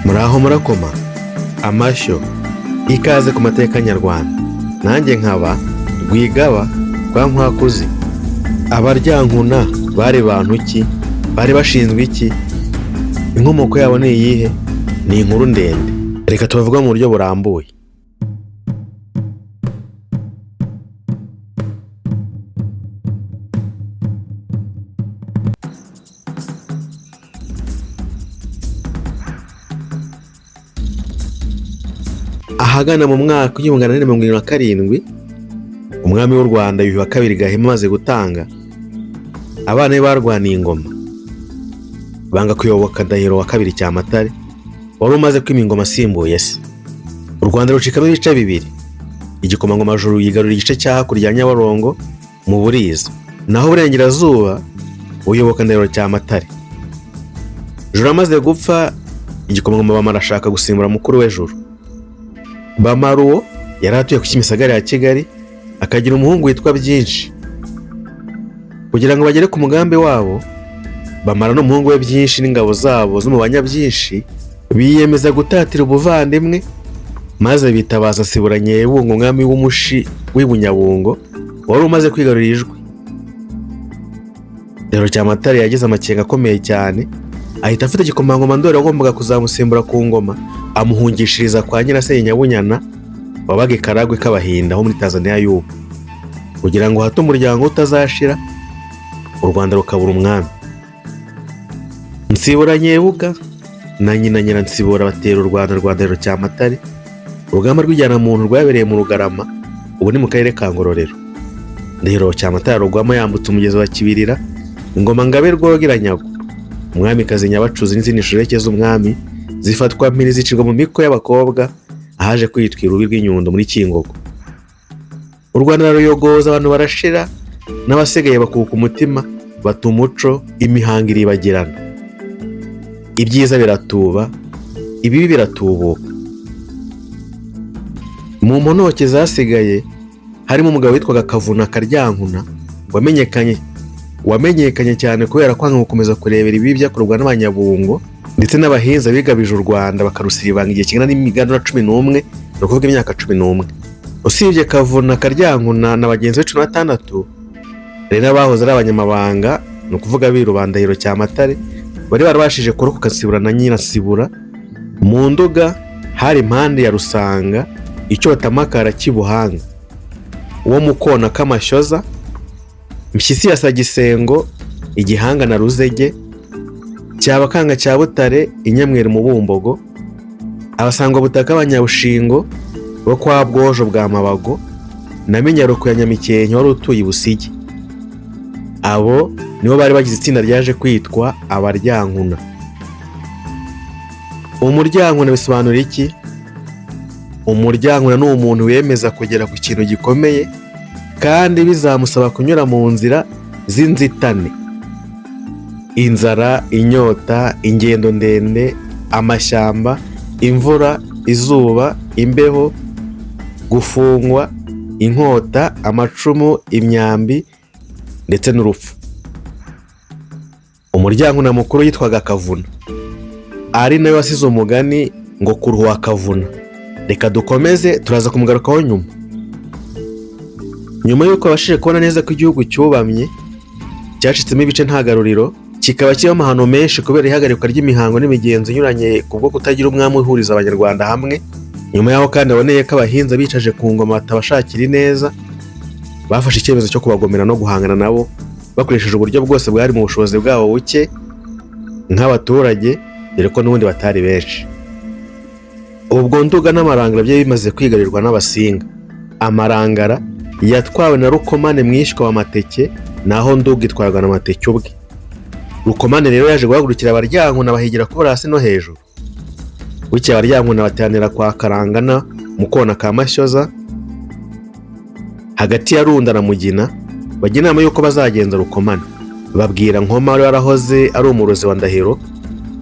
Muraho murakoma amashyo ikaze ku mateka nyarwanda. Nanjye nkaba Rwigaba rwa Nkwakuzi. Abaryankuna bari bantu ki? Bari bashinzwe iki? Inkomoko yabo ni iyihe? Ni inkuru ndende, reka tubavuga mu buryo burambuye. Ahagana mu mwaka w'1877 umwami w'u Rwanda Yuhi II Gahima amaze gutanga, abana be barwaniye ingoma banga kuyoboka Ndahiro wa kabiri Cyamatare wari umaze kwima ingoma asimbuye se. U Rwanda rucikamo ibice bibiri. Igikomangoma Juru yigarurira igice cya hakurya ya Nyabarongo mu Buriza, naho Uburengerazuba uyoboka Ndahiro Cyamatare. Juru amaze gupfa, igikomangoma Bamara ashaka gusimbura mukuru we Juru. Bamara uwo yari atuye ku Kimisagara ya Kigali, akagira umuhungu witwa Byinshi. Kugira ngo bagere ku mugambi wabo, Bamara n'umuhungu we Byinshi n'ingabo zabo zo mu Banyabyinshi biyemeza gutatira ubuvandimwe, maze bitabaza Nsibura Nyebungo, umwami w'Umushi w'i Bunyabungo wari umaze kwigarurira Ijwi. Ndahiro Cyamatare yagize amakenga akomeye cyane, ahita afite igikomangoma Ndoli wagombaga kuzamusimbura ku ngoma, amuhungishiriza kwa Nyirasenge Nyabunyana wabaga i Karagwe k'Abahinda ho muri Tanzania y'ubu, kugira ngo hato umuryango utazashira, u Rwanda rukabura umwami. Nsibura Nyebuga na nyina Nyiransibura batera u Rwanda rwa Ndahiro Cyamatare. Urugamba rw'ijyana-muntu rwabereye mu Rugarama, ubu ni mu karere ka Ngororero. Ndahiro Cyamatare arugwamo yambutse umugezi wa Kibirira, ingoma Ngabe Rwogeranyagwa, umwamikazi Nyabacuzi n'izindi nshoreke z'umwami zifatwa mpiri zicirwa mu miko y'abakobwa ahaje kwitwira urubi rw'inyundo muri Kingogo. U Rwanda ruyogoza, abantu barashira, n'abasigaye bakuka umutima, bata umuco, imihango iribagirana. Ibyiza biratuba, ibibi biratubuka. Mu mponoke zasigaye harimo umugabo witwaga Kavuna Karyankuna wamenyekanye cyane kubera kwanga gukomeza kurebera ibibi byakorwa n'Abanyabungo ndetse n'abahinza bigabije u Rwanda bakarusiribanga igihe kingana n'imiganura 11, ni ukuvuga imyaka 11. Usibye Kavuna Karyankuna na bagenzi be 16, rero n'abahoze ari abanyamabanga, ni ukuvuga abiru ba Ndahiro Cyamatare, bari barabashije kurokoka Nsibura na Nyiransibura. Mu Nduga hari impande ya Rusanga icyo batamakara cy'Ibuhanga, uwo mu Kona k'Amashyoza, Mpyisi ya Sagisengo, Igihanga na Ruzege, Cyabakanga cya Butare, Inyamwera mu Bumbogo, Abasangwa butaka Abanyabushingo bo kwa Bwojo bwa Mabago, na Minyaruko ya Nyamikenke wari utuye i Busigi. Abo nibo bari bagize itsinda ryaje kwitwa Abaryankuna. Umuryankuna bisobanura iki? Umuryankuna ni umuntu wemeza kugera ku kintu gikomeye kandi bizamusaba kunyura mu nzira z'inzitane: inzara, inyota, ingendo ndende, amashyamba, imvura, izuba, imbeho, gufungwa, inkota, amacumu, imyambi ndetse n'urupfu. Umuryankuna mukuru yitwaga Kavuna, ari nawe wasize umugani ngo kuruha Kavuna. Reka dukomeze, turaza kumugarukaho nyuma. Nyuma y'uko abashije kubona neza ko igihugu cyubamye, cyacitsemo ibice ntagaruriro, kikaba kiba amahano menshi kubera ihagarikwa ry'imihango n'imigenzo inyuranye kubwo kutagira umwami uhuriza Abanyarwanda hamwe. Nyuma yaho kandi aboneye ko abahinza bicaje ku ngoma batabashakira neza, bafashe icyemezo cyo kubagomera no guhangana nabo bakoresheje uburyo bwose bwari mu bushobozi bwabo buke nk'abaturage, dore ko n'ubundi batari benshi. Ubwo Nduga n'Amarangara byari bimaze kwigarirwa n'Abasinga. Amarangara yatwawe na Rukomane mwishywa wa Mateke, naho Nduga itwarwa na Mateke ubwe. Rukomane rero yaje guhagurukira Abaryankuna bahigira kubura hasi no hejuru. Bukeye Abaryankuna bateranira kwa Karangana mu Kona ka Mashyoza hagati ya Runda na Mugina, bajya inama y'uko bazagenza Rukomane. Babwira Nkoma wari warahoze ari umurozi wa Ndahiro,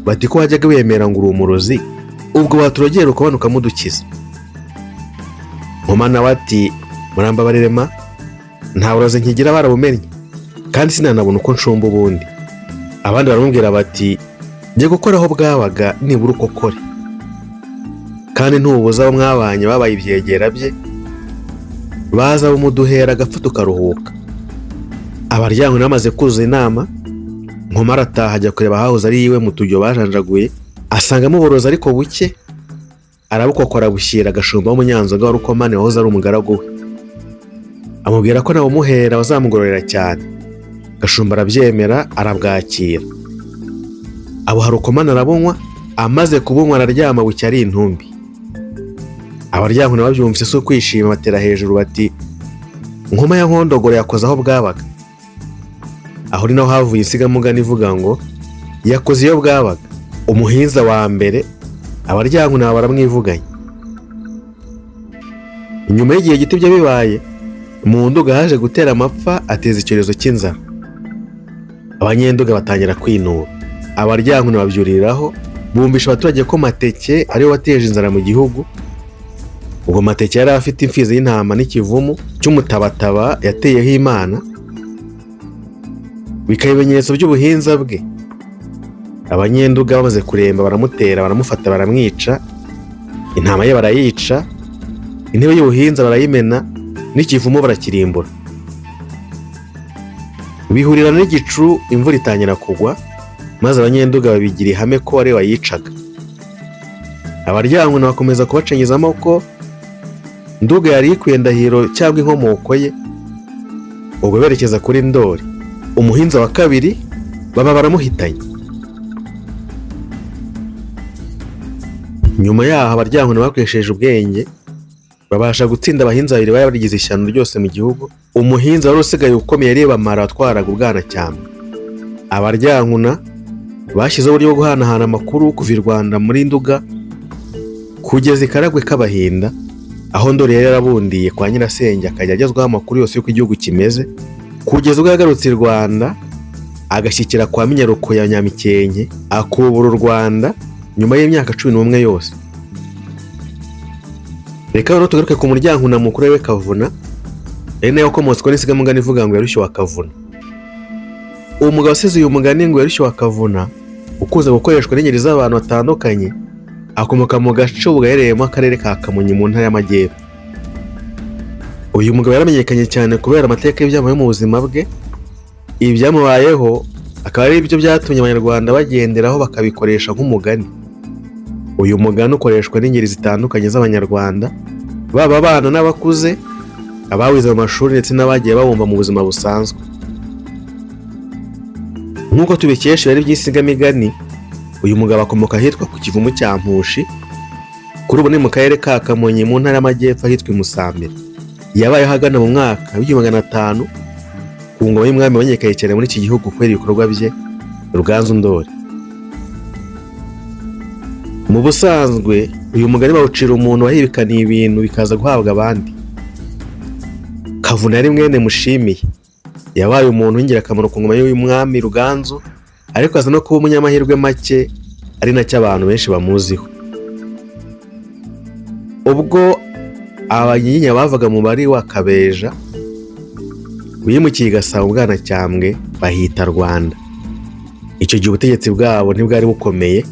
bati ko wajyaga wemera ngo uri umurozi, ubwo waturogeye Rukomane ukamudukiza. Nkoma nawe ati murambabarirema, nta burozi nkigira barabumenye, kandi sinanabona uko nshumba ubundi. Abandi baramubwira bati njye gukora aho bwabaga nibura uko kore, kandi ntubuza abo mwabanye babaye ibyegera bye baza bumuduhera agapfa tukaruhuka. Abaryankuna bamaze kuzuza inama, Nkoma arataha ajya kureba ahahoze ari iwe mu tujyo bajanjaguye, asangamo uburozi ariko buke, arabukokora bushyira Gashumba w'umunyanzoga wa Rukomane wahoze ari umugaragu we. Amubwira ko nawe umuhera bazamugororera cyane. Gashumba arabyemera, arabwakira. Abuha Rukomane arabunywa, amaze kubunywa araryama bucya ari intumbi. Abaryankuna babyumvise so kwishima batera hejuru bati Nkoma ya Nkondogoro yakoze aho bwabaga. Aho ni naho havuye insigamugani ivuga ngo yakoze iyo bwabaga. Umuhinza wa mbere abaryankuna baramwivuganye. Inyuma y'igihe gito byo bibaye, mu Nduga haje gutera amapfa ateza icyorezo cy'inzara. Abanyenduga batangira kwinura. Abaryankuna babyuriraho bumvisha abaturage ko Mateke ariwe wateje inzara mu gihugu. Ubwo Mateke yari afite imfizi y'intama n'ikivumu cy'umutabataba yateyeho Imana, bikaba ibimenyetso by'ubuhinza bwe. Abanyenduga bamaze kuremba baramutera, baramufata, baramwica. Intama ye barayica, intebe y'ubuhinza barayimena, n'ikivumu barakirimbura. Bihurira n'igicu, imvura itangira kugwa, maze Abanyenduga babigira ihame ko ari wayicaga. Abaryankuna bakomeza kubacengezamo ko Nduga yari ikwiye ndahiro cyangwa inkomoko ye. Ubwo berekeza kuri Ndoli, umuhinza wa kabiri, baba baramuhitanye. Nyuma yaho Abaryankuna bakoresheje ubwenge babasha gutsinda abahinza babiri bari barigize ishyano ryose mu gihugu. Umuhinza wari usigaye ukomeye ari Bamara watwaraga Ubwanacyambwe. Abaryankuna bashyizeho uburyo bwo guhanahana amakuru kuva i Rwanda muri Nduga kugeza i Karagwe k'Abahinda, aho Ndoli yari yarabundiye kwa Nyirasenge akajya agezwaho amakuru yose y'uko igihugu kimeze, kugeza ubwo yagarutse i Rwanda agashyikira kwa Minyaruko ya Nyamikenke, akubura u Rwanda nyuma y'imyaka 11 yose. Reka rero tugaruke ku Muryankuna mukuru we Kavuna, ari nayo wakomotswe n'insigamugani ivuga ngo yarushye wa Kavuna. Uwo mugabo wasize uyu mugani ngo yarushye wa Kavuna ukuze gukoreshwa n'ingeri z'abantu batandukanye, akomoka mu gace ubu gaherereyemo akarere ka Kamonyi mu ntara y'Amajyepfo. Uyu mugabo yaramenyekanye cyane kubera amateka y'ibyamubaye mu buzima bwe. Ibi byamubayeho akaba ari byo byatumye Abanyarwanda bagenderaho bakabikoresha nk'umugani. Uyu mugani ukoreshwa n'ingeri zitandukanye z'Abanyarwanda, baba abana n'abakuze, abawize mu mashuri ndetse n'abagiye bawumva mu buzima busanzwe. Nk'uko tubikesha ari by'insigamigani, uyu mugabo akomoka ahitwa ku Kivumu cya Mpushi, kuri ubu ni mu karere ka Kamonyi mu ntara y'Amajyepfo ahitwa i Musambira. Yabayeho ahagana mu mwaka w'1500 ku ngoma y'umwami wamenyekanye cyane muri iki gihugu kubera ibikorwa bye, Ruganzu Ndoli. Mu busanzwe uyu mugani bawucira umuntu wahibikaniye ibintu bikaza guhabwa abandi. Kavuna yari mwene Mushimiye, yabaye umuntu w'ingirakamaro ku ngoma y'uyu mwami Ruganzu, ariko aza no kuba umunyamahirwe make, ari nacyo abantu benshi bamuziho. Ubwo Abanyiginya bavaga mu bari wa Kabeja bimukiye i Gasabo Bwanacyambwe bahita Rwanda. Icyo gihe ubutegetsi bwabo ntibwari bukomeye,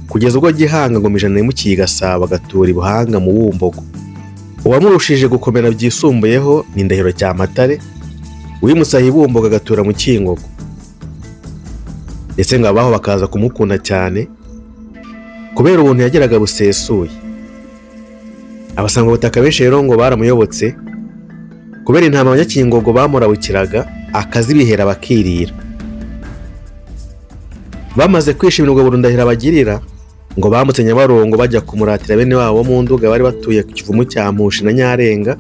kugeza ubwo Gihanga ngo Ijana yimukiye i Gasabo agatura i Buhanga mu Bumbogo. Uwamurushije gukomera byisumbuyeho ni Ndahiro Cyamatare, wimusaye i Bumbogo agatura mu Kingogo. Ndetse ngo abaho bakaza kumukunda cyane kubera ubuntu yageraga busesuye. Abasanga ubutaka benshi rero ngo baramuyobotse kubera intama Abanyakingogo bamurawukiraga akazibihera bakirira. Bamaze kwishimira ubwo burundu Ndahiro abagirira, ngo bamutse Nyabarongo bajya kumuratira bene wabo mu Nduga bari batuye ku Kivumu cya Mpushi na Nyarenga,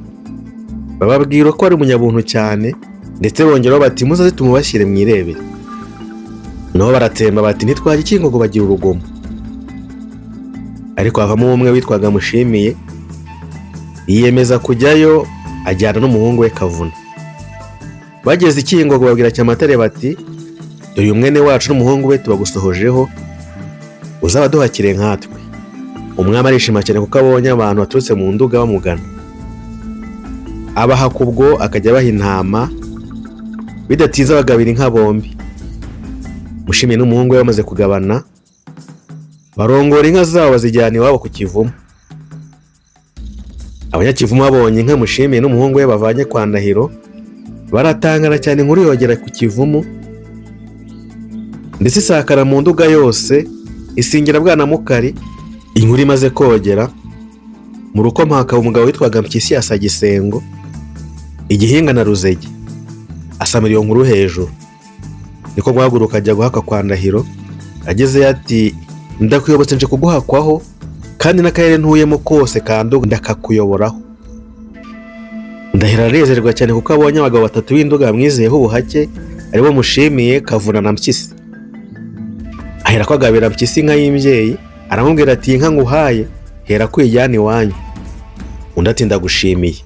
bababwira ko ari umunyabuntu cyane, ndetse bongeraho bati muzaze tumubashyire mu irebere. Nabo baratemba bati ntitwajya Kingogo bagira urugomo. Ariko havamo umwe witwaga Mushimiye, yiyemeza kujyayo ajyana n'umuhungu we Kavuna. Bageze i Kingogo babwira Cyamatare bati dore umwene wacu n'umuhungu we tubagusohojeho, uzabaduhakire nkatwe. Umwami arishima cyane kuko abonye abantu baturutse mu Nduga bamugana. Abaha kubwo akajya baha intama, bidatinze bagabira inka bombi. Mushimiye n'umuhungu we bamaze kugabana, barongora inka zabo bazijyana iwabo ku Kivumu. Abanyakivumu babonye inka Mushimiye n'umuhungu we bavanye kwa Ndahiro baratangara cyane, inkuru yogera ku Kivumu ndetse isakara mu Nduga yose, isingira Bwanamukari. Inkuru imaze kogera mu Rukoma hakaba umugabo witwaga Mpyisi ya Sagisengo, Igihinga na Ruzege. Asamira iyo nkuru hejuru, niko guhaguruka ajya guhaka kwa Ndahiro. Ageze ati ndakuyobotse nje kuguhakwaho, kandi n'akarere ntuyemo kose ka Nduga ndakakuyoboraho. Ndahiro arezerwa cyane kuko abonye abagabo batatu b'Induga bamwizeyeho ubuhake, aribo Mushimiye, Kavuna na Mpyisi. Ahera ko agabira Mpyisi inka y'imbyeyi, aramubwira ati inka nguhaye hera kwijyana iwanyu. Undi ati ndagushimiye,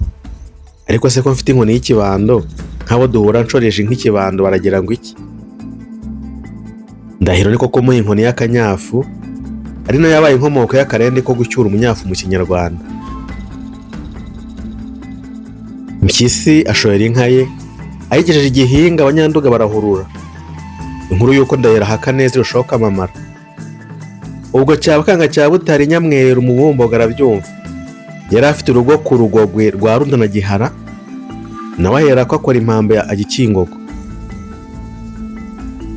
ariko se ko mfite inkoni y'ikibando, nk'abo duhura nshoreje nk'ikibando baragira ngo iki? Ndahiro niko kumuha inkoni y'akanyafu, ari nayo yabaye inkomoko y'akarende ko gucyura umunyafu mu Kinyarwanda. Mpyisi ashorera inka ye, ayigejeje Igihinga, Abanyanduga barahurura. Inkuru y'uko Ndahiro ahaka neza irushaho kwamamara. Ubwo Cyabakanga cya Butare Nyamweru mu Bumbogo arabyumva. Yari afite urugo ku Rugogwe rwa Rundo na Gihara, nawe ahera ko akora impambo ya Gikingogo.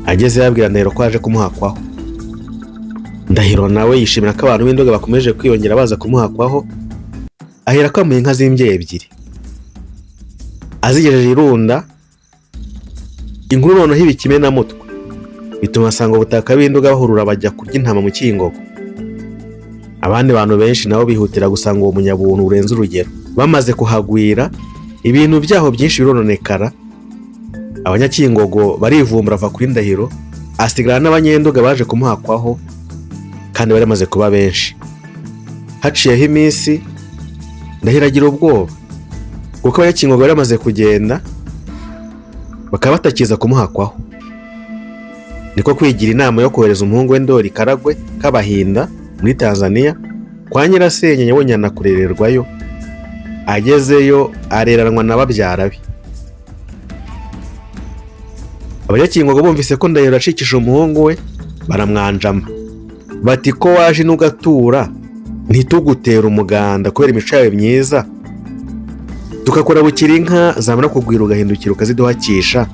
Ageze yabwira Ndahiro ko aje kumuhakwaho. Ndahiro nawe yishimira ko abantu b'Induga bakomeje kwiyongera baza kumuhakwaho, ahera ko amuha inka z'imbyeyi ebyiri. Azigejeje Irunda, inkuru noneho iba ikimenamutwe, bituma asanga ubutaka b'Induga bahurura bajya kurya intama mu Kingogo. Abandi bantu benshi nabo bihutira gusanga uwo munyabuntu urenze urugero. Bamaze kuhagwira, ibintu byaho byinshi birononekara. Abanyakingogo barivumbura ava kuri Ndahiro, asigara n'Abanyenduga baje kumuhakwaho, kandi bari bamaze kuba benshi. Haciyeho iminsi, Ndahiro agira ubwoba kuko Abanyakingogo bari bamaze kugenda, bakaba batakiza kumuhakwaho. Niko kwigira inama yo kohereza umuhungu we Ndoli Karagwe k'Abahinda muri Tanzania kwa Nyirasenge Nyabonyana kurererwayo. Agezeyo areranwa na babyara be. Abanyakingogo bumvise ko Ndahiro acikije umuhungu we, baramwanjama bati ko waje n'ugatura ntitugutera umuganda kubera imico yawe myiza, tukakora bukira inka zamara kugwira ugahindukira ukaziduhakisha,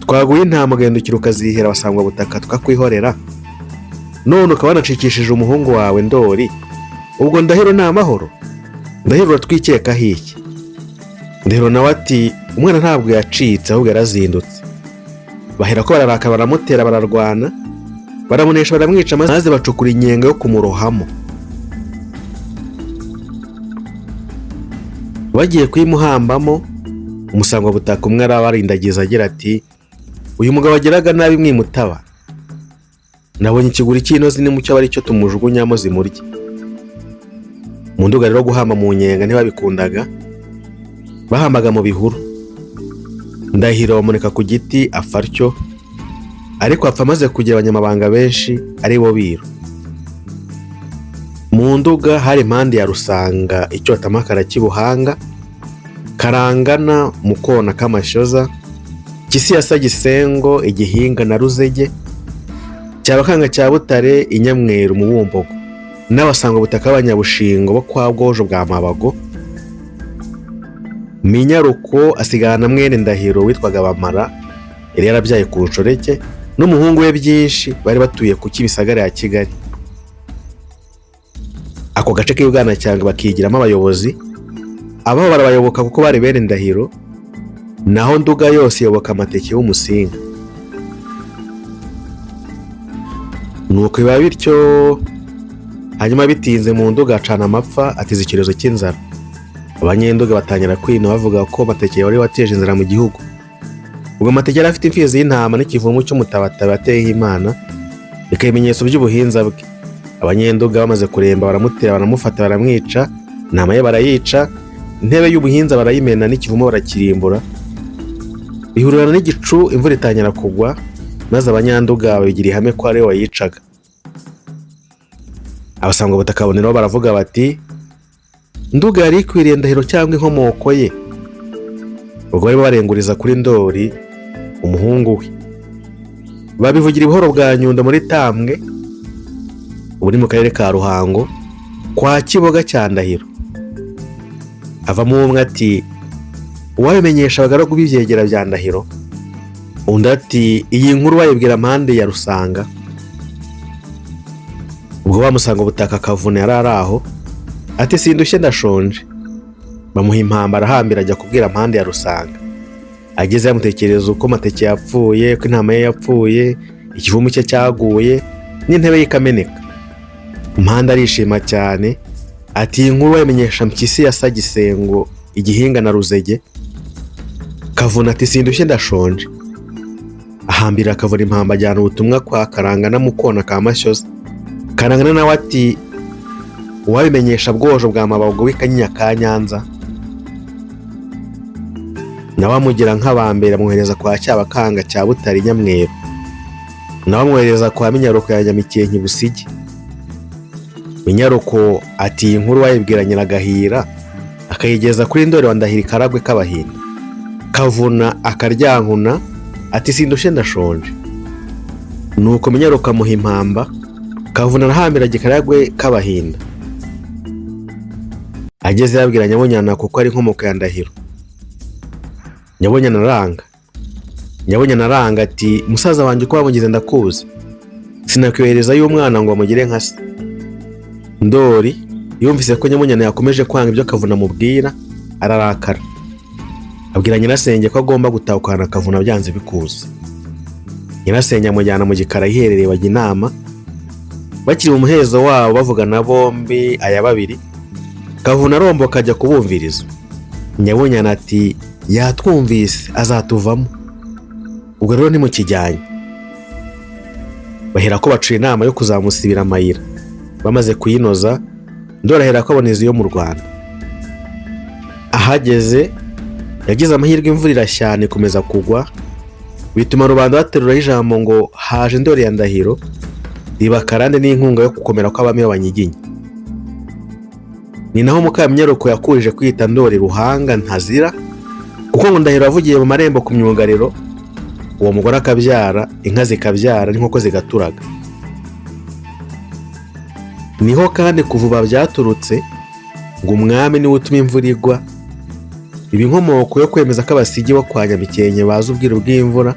twaguye intama ugahindukira ukazihera basangwa butaka tukakwihorera, none ukaba wanacikishije umuhungu wawe Ndoli, ubwo Ndahiro ni amahoro? Ndahiro uratwikekaho iki? Ndahiro nawe ati umwana ntabwo yacitse ahubwo yarazindutse. Bahera ko bararaka baramutera, bararwana, baramunesha, baramwica, maze bacukura inyenga yo kumurohamo. Bagiye kuyimuhambamo, umusangwa butaka umwe arabarindagiza agira ati uyu mugabo ageraga nabi mwimutaba, nabonye ikiguri cy'inozi nimucyo bari cyo tumujugunyamo zimurye. Mu Nduga rero guhamba mu nyenga ntibabikundaga, bahambaga mu bihuru. Ndahiro bamunika ku giti apfa atyo, ariko apfa amaze kugira abanyamabanga benshi ari bo Biru. Mu Nduga hari impande ya Rusanga, Icyotamakara cy'Ibuhanga, Karangana, Mukona k'Amashoza, Mpyisi ya Sagisengo, Igihinga na Ruzege, Cyabakanga cya Butare, Inyamweru mu Bumbogo, n'abasangwa butaka b'Abanyabushingo bo kwa Bwojo bwa Mabago. Minyaruko asigana mwene Ndahiro witwaga Bamara, yari yarabyaye ku Nshoreke, n'umuhungu we Byinshi bari batuye ku Kibisagara ya Kigali. Ako gace k'Ibwanacyanga bakigiramo abayobozi, abaho barabayoboka kuko bari bene Ndahiro, naho Nduga yose yoboka Amateke w'Umusinga. Nuko biba bityo, hanyuma bitinze mu Nduga acana amapfa, atiza icyorezo cy'inzara. Abanyenduga batangira kwina bavuga ko Amateke wari wateje inzara mu gihugu. Ubwo Amateke yari afite imfizi y'intama n'ikivumu cy'umutabataba yateyeho Imana, bikaba ibimenyetso by'ubuhinza bwe. Abanyenduga bamaze kuremba baramutera, baramufata, baramwica, intama ye barayica, intebe y'ubuhinza barayimena, n'ikivumu barakirimbura. Bihurirana n'igicu, imvura itangira kugwa, maze Abanyanduga babigira ihame ko ari we wayicaga. Abasangwa butaka bonero baravuga bati Nduga yari ikwiriye Ndahiro cyangwa inkomoko ye. Ubwo bari barenguriza kuri Ndoli umuhungu we. Babivugira ibuhoro bwa Nyundo muri Tambwe, ubu ni mu karere ka Ruhango, kwa Kiboga cya Ndahiro. avamo umwe ati uwabimenyesha abagaragu b'ibyegera bya Ndahiro. Undi ati iyi nkuru wayibwira Mpande ya Rusanga. Ubwo bamusanga ubutaka Kavuna yari ari aho ati sindushye ndashonje. Bamuha impamba arahambira ajya kubwira Mpande ya Rusanga. Ageze yamutekereza uko Mateke yapfuye, ko intama ye yapfuye, ikivumu cye cyaguye n'intebe ye ikameneka. Mpande arishima cyane ati iyi nkuru wayimenyesha Mpyisi ya Sagisengo Igihinga na Ruzege. Kavuna ati sindushye ndashonje. Ahambira Kavuna impamba ajyana ubutumwa kwa Karangana mu kona ka Mashyoza. Karangana nawe ati uwabimenyesha Bwojo bwa Mabago w'Ikanyinya ka Nyanza. Nawe amugira nk'abambere amwohereza kwa Cyabakanga cya Butari Nyamweru. Nawe amwohereza kwa Minyaruko ya Nyamikenke Busigi. Minyaruko ati iyi nkuru wayibwira Nyiragahira akayigeza kuri Ndori wa Ndahiro Karagwe k'Abahinda. Kavuna akaryankuna ati sindushye ndashonje. Nuko Minyaruko amuha impamba. Kavuna arahambira Gikaragwe k'Abahinda. Ageze yabwira Nyabonyana kuko ari inkomoko ya Ndahiro. Nyabonyana aranga ati musaza wanjye uko wamugize ndakuzi, sinakwihereza y'umwana ngo amugire nka se. Ndori yumvise ko Nyabonyana yakomeje kwanga ibyo Kavuna amubwira ararakara. Abwira Nyirasenge ko agomba gutahukana Kavuna byanze bikuze. Nyirasenge amujyana mu gikara iherereye bajya inama. Bakiri mu muhezo wabo bavugana bombi aya babiri. Kavuna aromboka ajya kubumviriza. Nyabonyana ati yatwumvise azatuvamo. Ubwo rero ntimukijyanye. Bahera ko baciye inama yo kuzamusibira amayira. Bamaze kuyinoza Ndori ahera ko aboneza iyo mu Rwanda. Ahageze yagize amahirwe imvura irashyana ikomeza kugwa, bituma rubanda bateruraho ijambo ngo haje Ndori ya Ndahiro, riba karande n'inkunga yo gukomera kw'abami b'Abanyiginya. Ni naho Mukaminyaruko yakurije kwita Ndori Ruhanga ntazira, kuko ngo Ndahiro avugiye mu marembo ku myugariro, uwo mugore akabyara, inka zikabyara n'inkoko zigaturaga. Niho kandi kuvuba byaturutse ngo umwami niwe utuma imvura igwa. Ibi inkomoko yo kwemeza ko Abasigi bo kwa Nyamikenke bazi ubwiru bw'imvura,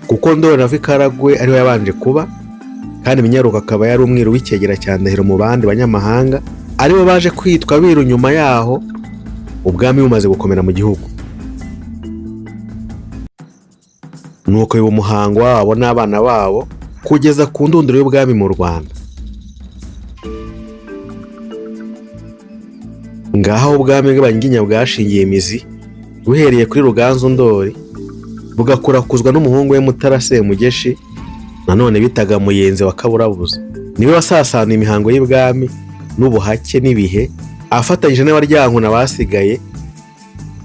kuko Ndori na Karagwe ariwe yabanje kuba, kandi Minyaruko akaba yari umwiru w'icyegera cya Ndahiro mu bandi banyamahanga, aribo baje kwitwa biru nyuma yaho ubwami bumaze gukomera mu gihugu. Nuko uyu muhango wabo n'abana babo kugeza ku ndunduro y'ubwami mu Rwanda. Ngaho ubwami bw'Abanyiginya bwashingiye imizi buhereye kuri Ruganzu Ndori, bugakurakuzwa n'umuhungu we Mutara Semugeshi, nanone bitaga Muyenzi wa Kaburabuza. Niwe wasasana imihango y'ibwami n'ubuhake n'ibihe, afatanyije n'abaryankuna basigaye,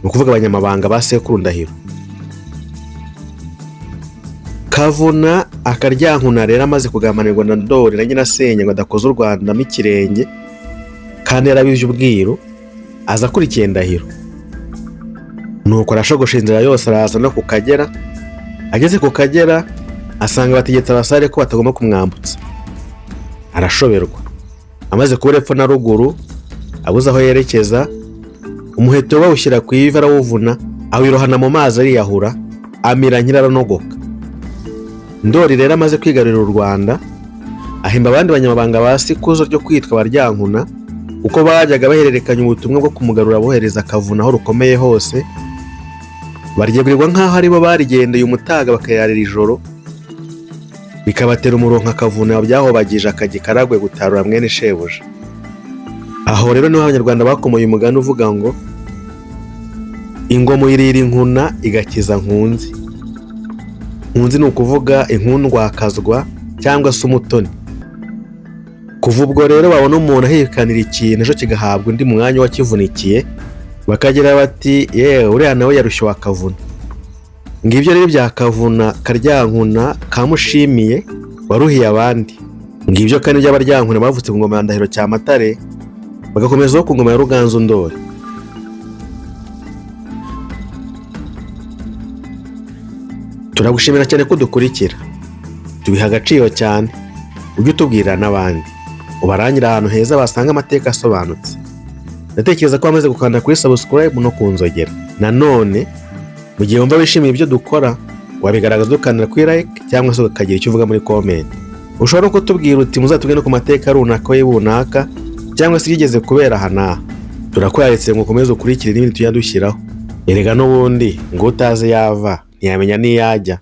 ni ukuvuga abanyamabanga ba sekuru Ndahiro. Kavuna akaryankuna rero amaze kugamanirwa na Ndori na Nyirasenge ngo adakoze u Rwanda mo ikirenge, kandi yarabivye ubwiru, aza akurikiye Ndahiro. Nuko arashogosha inzira yose araza no ku Kagera. Ageze ku Kagera asanga bategetse abasare ko batagomba kumwambutsa. Arashoberwa. Amaze kubura epfo na ruguru, abuze aho yerekeza, umuheto bawushyira ku ivi arawuvuna, awirohana mu mazi ariyahura, amira nyiraranogoka. Ndori rero amaze kwigarurira u Rwanda, ahimba abandi banyamabanga ba sikuzo ryo kwitwa Abaryankuna, uko bajyaga bahererekanya ubutumwa bwo kumugarura bohereza Kavuna aho rukomeye hose. Baryegurirwa nk'aho aribo barigendeye umutaga bakayarira ijoro, bikabatera umuronka Kavuna byahobagije akajya Karagwe gutarura mwene shebuja. Aho rero niho Abanyarwanda bakomoye umugani uvuga ngo ingoma irira inkuna igakiza nkunzi. Nkunzi ni ukuvuga inkundwakazwa cyangwa se umutoni. Kuva ubwo rero babona umuntu ahikanira ikintu ejo kigahabwa undi mwanya wakivunikiye, bakagira bati yewe uriya nawe yarushye wa Kavuna. Ngibyo rero bya Kavuna Karyankuna kamushimiye waruhiye abandi. Ngibyo kandi by'Abaryankuna bavutse ku ngoma ya Ndahiro Cyamatare, bagakomezaho ku ngoma ya Ruganzu Ndori. Turagushimira cyane ko dukurikira, tubiha agaciro cyane, ujye utubwira n'abandi, ubarangira ahantu heza basanga amateka asobanutse. ndatekereza ko wamaze gukanda kuri subscribe no kunzogera. Nanone mu gihe wumva wishimiye ibyo dukora wabigaragaza dukandira kuri like cyangwa se ukagira icyo uvuga muri comment. Ushobora no kutubwira uti muzatubwire ku mateka runaka y'ibunaka cyangwa se yigeze kubera hana. Turakwaretse ngo ukomeze ukurikire n'ibindi tujya dushyiraho. Erega n'ubundi ngo utazi yava ntiyamenya n'iyajya.